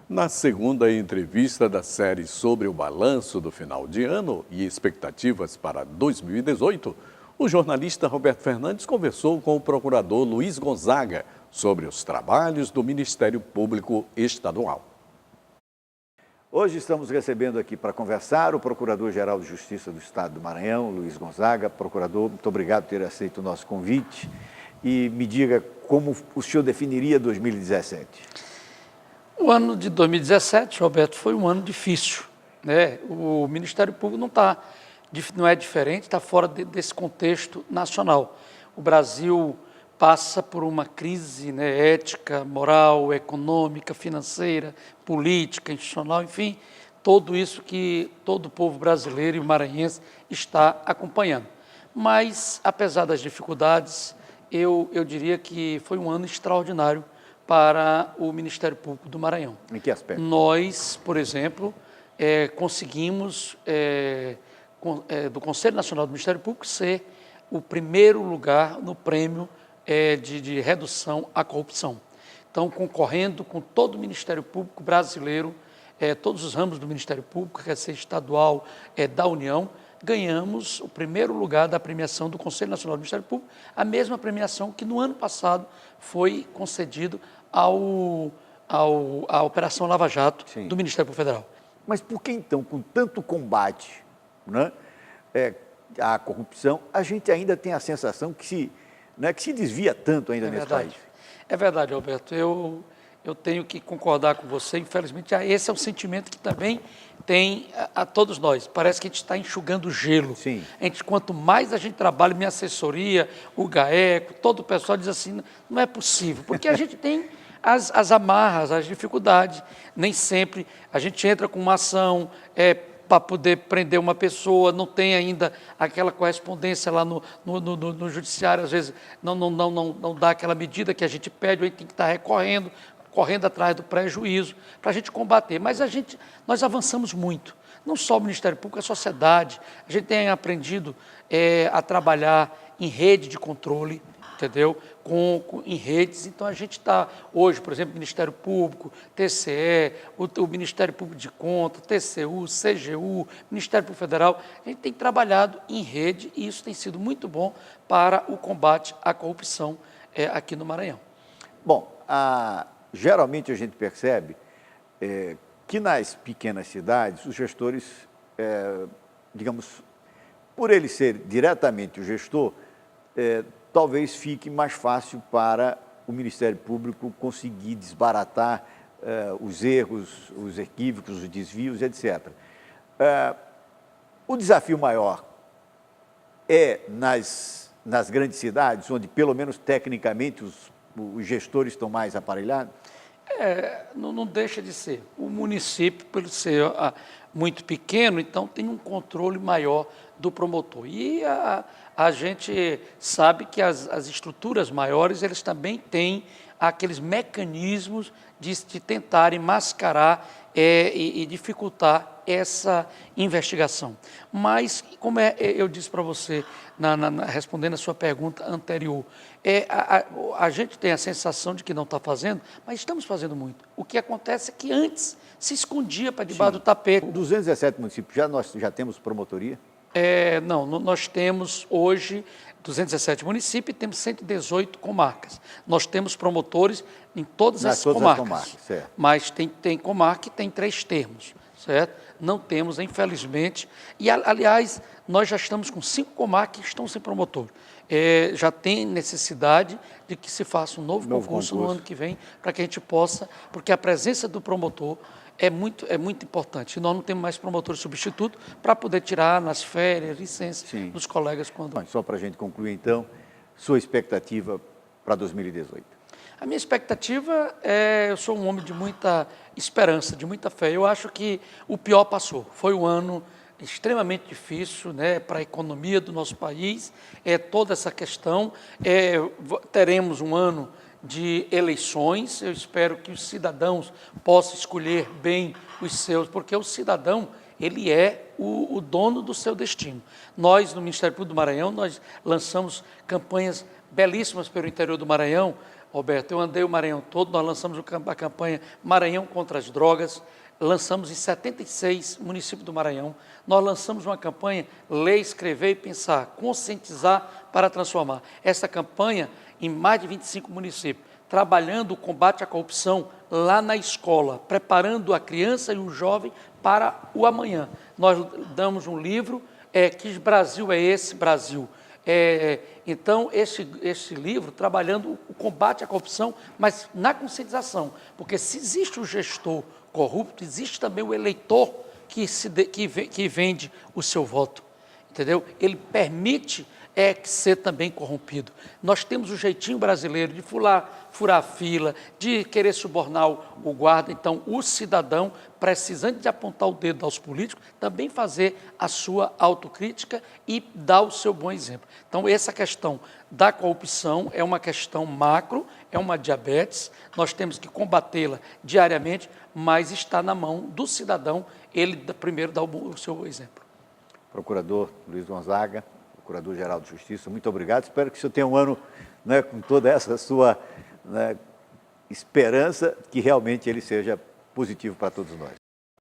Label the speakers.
Speaker 1: Na segunda entrevista da série sobre o balanço do final de ano e expectativas para 2018, o jornalista Roberto Fernandes conversou com o procurador Luiz Gonzaga sobre os trabalhos do Ministério Público Estadual.
Speaker 2: Hoje estamos recebendo aqui para conversar o Procurador-Geral de Justiça do Estado do Maranhão, Luiz Gonzaga. Procurador, muito obrigado por ter aceito o nosso convite. E me diga como o senhor definiria 2017.
Speaker 3: O ano de 2017, Roberto, foi um ano difícil, né? O Ministério Público não é diferente, está fora desse contexto nacional. O Brasil passa por uma crise, né, ética, moral, econômica, financeira, política, institucional, enfim, tudo isso que todo o povo brasileiro e o maranhense está acompanhando. Mas, apesar das dificuldades, eu diria que foi um ano extraordinário para o Ministério Público do Maranhão.
Speaker 2: Em que aspecto?
Speaker 3: Nós, por exemplo, conseguimos, do Conselho Nacional do Ministério Público, ser o primeiro lugar no prêmio de redução à corrupção. Então, concorrendo com todo o Ministério Público brasileiro, todos os ramos do Ministério Público, quer ser estadual, da União, ganhamos o primeiro lugar da premiação do Conselho Nacional do Ministério Público, a mesma premiação que no ano passado foi concedido à Operação Lava Jato, sim, do Ministério Público Federal.
Speaker 2: Mas por que então, com tanto combate, né, à corrupção, a gente ainda tem a sensação que se desvia tanto ainda nesse país?
Speaker 3: É verdade, Alberto. Eu tenho que concordar com você. Infelizmente, esse é um sentimento que também tem a todos nós. Parece que a gente está enxugando gelo.
Speaker 2: Sim.
Speaker 3: Quanto mais a gente trabalha, minha assessoria, o GAECO, todo o pessoal diz assim, não é possível, porque a gente tem as amarras, as dificuldades. Nem sempre a gente entra com uma ação para poder prender uma pessoa, não tem ainda aquela correspondência lá no judiciário, às vezes não dá aquela medida que a gente pede, aí tem que estar correndo atrás do prejuízo, para a gente combater. Mas nós avançamos muito, não só o Ministério Público, a sociedade. A gente tem aprendido a trabalhar em rede de controle, entendeu? Em redes. Então, a gente está hoje, por exemplo, Ministério Público, TCE, o Ministério Público de Contas, TCU, CGU, Ministério Público Federal, a gente tem trabalhado em rede e isso tem sido muito bom para o combate à corrupção aqui no Maranhão.
Speaker 2: Bom, geralmente a gente percebe que nas pequenas cidades, os gestores, digamos, por ele ser diretamente o gestor, talvez fique mais fácil para o Ministério Público conseguir desbaratar os erros, os equívocos, os desvios, etc. O desafio maior é nas grandes cidades, onde, pelo menos tecnicamente, os gestores estão mais aparelhados?
Speaker 3: Não deixa de ser. O município, por ser muito pequeno, então tem um controle maior do promotor. E a gente sabe que as estruturas maiores, eles também têm aqueles mecanismos de tentarem mascarar e dificultar essa investigação. Mas, como eu disse para você, respondendo a sua pergunta anterior, a gente tem a sensação de que não está fazendo, mas estamos fazendo muito. O que acontece é que antes se escondia para debaixo do tapete.
Speaker 2: 217 municípios, nós já temos promotoria?
Speaker 3: Não, nós temos hoje 217 municípios e temos 118 comarcas. Nós temos promotores em todas as comarcas,
Speaker 2: certo.
Speaker 3: Mas tem comarca que tem 3 termos, certo? Não temos, infelizmente, e aliás, nós já estamos com 5 comarcas que estão sem promotor. Já tem necessidade de que se faça um novo concurso no ano que vem, para que a gente possa, porque a presença do promotor é muito importante. E nós não temos mais promotores substitutos para poder tirar nas férias, licença, sim, dos colegas quando...
Speaker 2: Bom, só para a gente concluir, então, sua expectativa para 2018?
Speaker 3: A minha expectativa eu sou um homem de muita esperança, de muita fé. Eu acho que o pior passou. Foi um ano extremamente difícil, né, para a economia do nosso país, toda essa questão. Teremos um ano de eleições, eu espero que os cidadãos possam escolher bem os seus, porque o cidadão, ele é o dono do seu destino. Nós, no Ministério Público do Maranhão, nós lançamos campanhas belíssimas pelo interior do Maranhão, Roberto, eu andei o Maranhão todo, nós lançamos a campanha Maranhão contra as Drogas, lançamos em 76 municípios do Maranhão, nós lançamos uma campanha Ler, Escrever e Pensar, conscientizar para transformar. Essa campanha em mais de 25 municípios, trabalhando o combate à corrupção lá na escola, preparando a criança e o jovem para o amanhã. Nós damos um livro, Que Brasil é esse, Brasil? Então, esse livro, trabalhando o combate à corrupção, mas na conscientização, porque se existe o gestor corrupto, existe também o eleitor que vende o seu voto, entendeu? Ele permite ser também corrompido. Nós temos o jeitinho brasileiro de furar fila, de querer subornar o guarda. Então, o cidadão, precisando de apontar o dedo aos políticos, também fazer a sua autocrítica e dar o seu bom exemplo. Então, essa questão da corrupção é uma questão macro, é uma diabetes, nós temos que combatê-la diariamente, mas está na mão do cidadão, ele primeiro dá o seu exemplo.
Speaker 2: Procurador Luiz Gonzaga, Procurador-Geral de Justiça, muito obrigado. Espero que o senhor tenha um ano, né, com toda essa sua, né, esperança, que realmente ele seja positivo para todos nós.